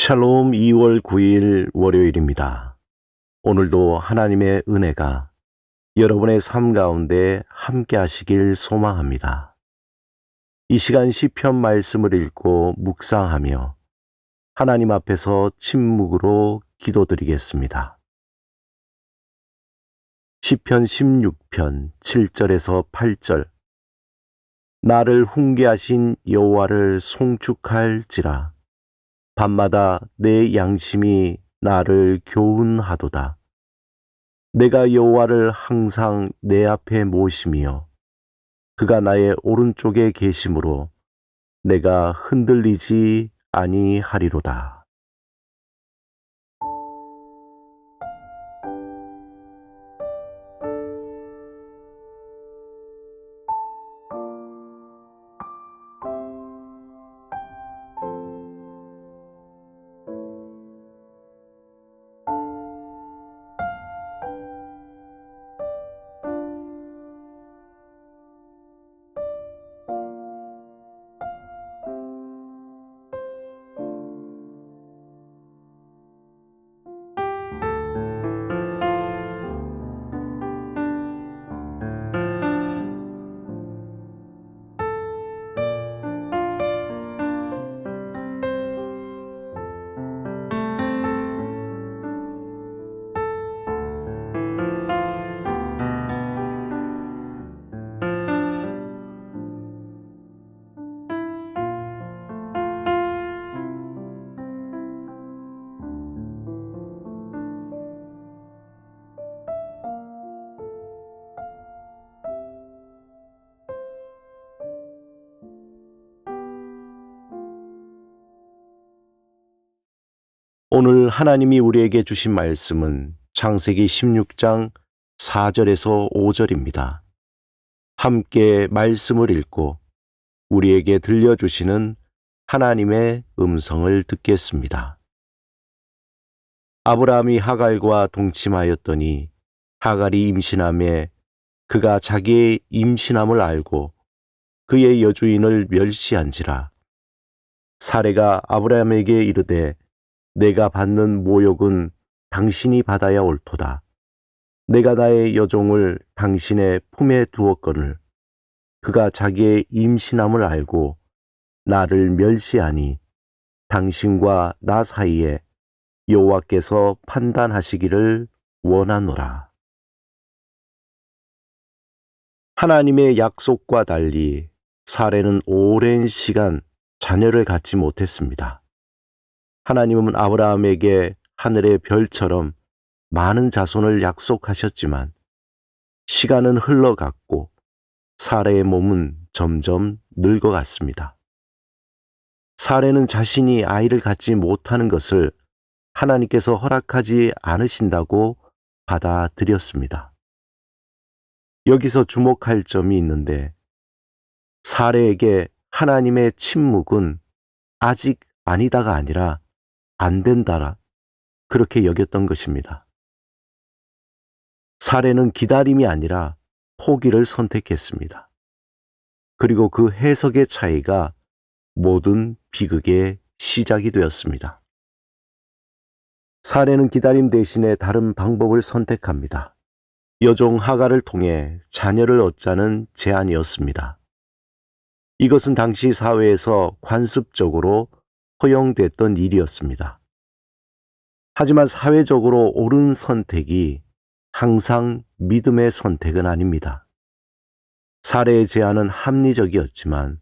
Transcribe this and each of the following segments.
샬롬 2월 9일 월요일입니다. 오늘도 하나님의 은혜가 여러분의 삶 가운데 함께 하시길 소망합니다. 이 시간 시편 말씀을 읽고 묵상하며 하나님 앞에서 침묵으로 기도드리겠습니다. 시편 16편 7절에서 8절. 나를 훈계하신 여호와를 송축할지라. 밤마다 내 양심이 나를 교훈하도다. 내가 여호와를 항상 내 앞에 모시며 그가 나의 오른쪽에 계심으로 내가 흔들리지 아니하리로다. 오늘 하나님이 우리에게 주신 말씀은 창세기 16장 4절에서 5절입니다. 함께 말씀을 읽고 우리에게 들려주시는 하나님의 음성을 듣겠습니다. 아브라함이 하갈과 동침하였더니 하갈이 임신하매 그가 자기의 임신함을 알고 그의 여주인을 멸시한지라. 사레가 아브라함에게 이르되 내가 받는 모욕은 당신이 받아야 옳도다. 내가 나의 여종을 당신의 품에 두었거늘 그가 자기의 임신함을 알고 나를 멸시하니 당신과 나 사이에 여호와께서 판단하시기를 원하노라. 하나님의 약속과 달리 사레는 오랜 시간 자녀를 갖지 못했습니다. 하나님은 아브라함에게 하늘의 별처럼 많은 자손을 약속하셨지만 시간은 흘러갔고 사레의 몸은 점점 늙어갔습니다. 사레는 자신이 아이를 갖지 못하는 것을 하나님께서 허락하지 않으신다고 받아들였습니다. 여기서 주목할 점이 있는데 사레에게 하나님의 침묵은 아직 아니다가 아니라 안 된다라 그렇게 여겼던 것입니다. 사레는 기다림이 아니라 포기를 선택했습니다. 그리고 그 해석의 차이가 모든 비극의 시작이 되었습니다. 사레는 기다림 대신에 다른 방법을 선택합니다. 여종 하갈을 통해 자녀를 얻자는 제안이었습니다. 이것은 당시 사회에서 관습적으로 허용됐던 일이었습니다. 하지만 사회적으로 옳은 선택이 항상 믿음의 선택은 아닙니다. 사레의 제안은 합리적이었지만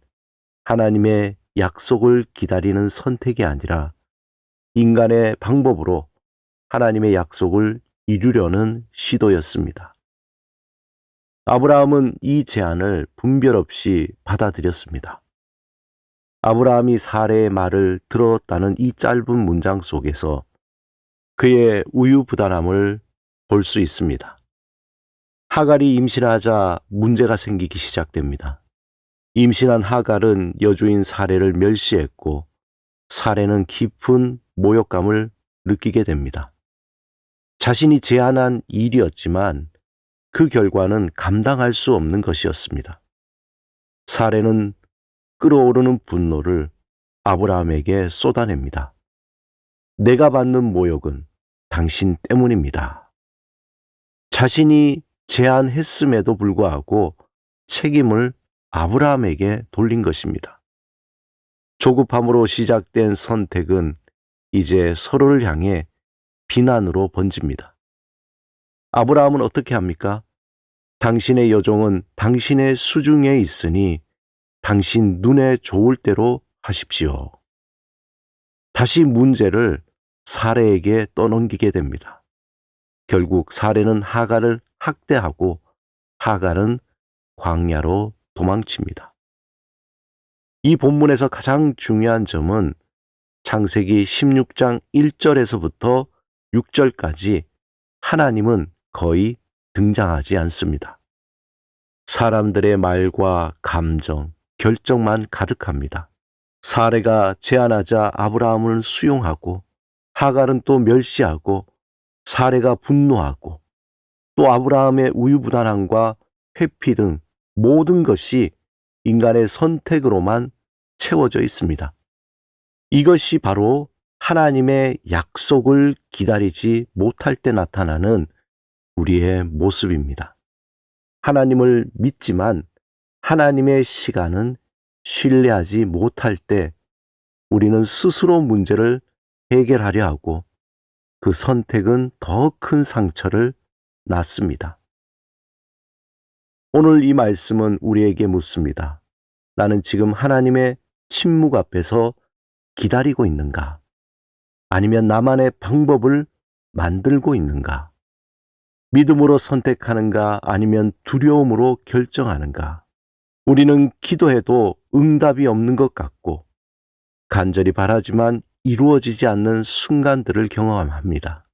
하나님의 약속을 기다리는 선택이 아니라 인간의 방법으로 하나님의 약속을 이루려는 시도였습니다. 아브라함은 이 제안을 분별 없이 받아들였습니다. 아브라함이 사레의 말을 들었다는 이 짧은 문장 속에서 그의 우유부단함을 볼 수 있습니다. 하갈이 임신하자 문제가 생기기 시작됩니다. 임신한 하갈은 여주인 사레를 멸시했고 사레는 깊은 모욕감을 느끼게 됩니다. 자신이 제안한 일이었지만 그 결과는 감당할 수 없는 것이었습니다. 사레는 끓어오르는 분노를 아브라함에게 쏟아냅니다. 내가 받는 모욕은 당신 때문입니다. 자신이 제안했음에도 불구하고 책임을 아브라함에게 돌린 것입니다. 조급함으로 시작된 선택은 이제 서로를 향해 비난으로 번집니다. 아브라함은 어떻게 합니까? 당신의 여종은 당신의 수중에 있으니 당신 눈에 좋을 대로 하십시오. 다시 문제를 사레에게 떠넘기게 됩니다. 결국 사레는 하갈을 학대하고 하갈은 광야로 도망칩니다. 이 본문에서 가장 중요한 점은 창세기 16장 1절에서부터 6절까지 하나님은 거의 등장하지 않습니다. 사람들의 말과 감정, 결정만 가득합니다. 사레가 제안하자 아브라함을 수용하고 하갈은 또 멸시하고 사레가 분노하고 또 아브라함의 우유부단함과 회피 등 모든 것이 인간의 선택으로만 채워져 있습니다. 이것이 바로 하나님의 약속을 기다리지 못할 때 나타나는 우리의 모습입니다. 하나님을 믿지만 하나님의 시간은 신뢰하지 못할 때 우리는 스스로 문제를 해결하려 하고 그 선택은 더 큰 상처를 낳습니다. 오늘 이 말씀은 우리에게 묻습니다. 나는 지금 하나님의 침묵 앞에서 기다리고 있는가? 아니면 나만의 방법을 만들고 있는가? 믿음으로 선택하는가? 아니면 두려움으로 결정하는가? 우리는 기도해도 응답이 없는 것 같고 간절히 바라지만 이루어지지 않는 순간들을 경험합니다.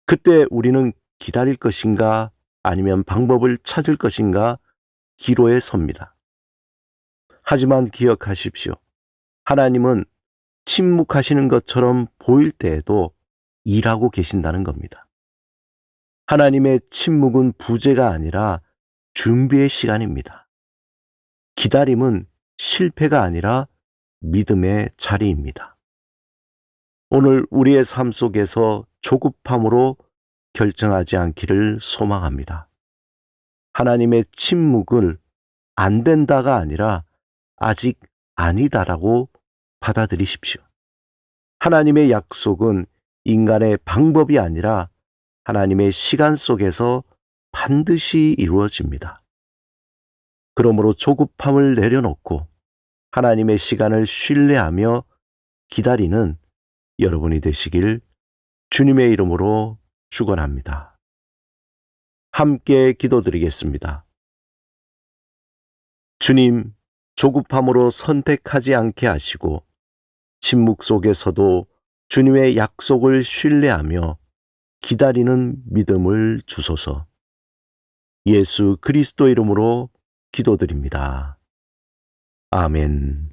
그때 우리는 기다릴 것인가? 아니면 방법을 찾을 것인가? 기로에 섭니다. 하지만 기억하십시오. 하나님은 침묵하시는 것처럼 보일 때에도 일하고 계신다는 겁니다. 하나님의 침묵은 부재가 아니라 준비의 시간입니다. 기다림은 실패가 아니라 믿음의 자리입니다. 오늘 우리의 삶 속에서 조급함으로 결정하지 않기를 소망합니다. 하나님의 침묵을 안 된다가 아니라 아직 아니다라고 받아들이십시오. 하나님의 약속은 인간의 방법이 아니라 하나님의 시간 속에서 반드시 이루어집니다. 그러므로 조급함을 내려놓고 하나님의 시간을 신뢰하며 기다리는 여러분이 되시길 주님의 이름으로 축원합니다. 함께 기도드리겠습니다. 주님, 조급함으로 선택하지 않게 하시고 침묵 속에서도 주님의 약속을 신뢰하며 기다리는 믿음을 주소서. 예수 그리스도 이름으로 기도드립니다. 아멘.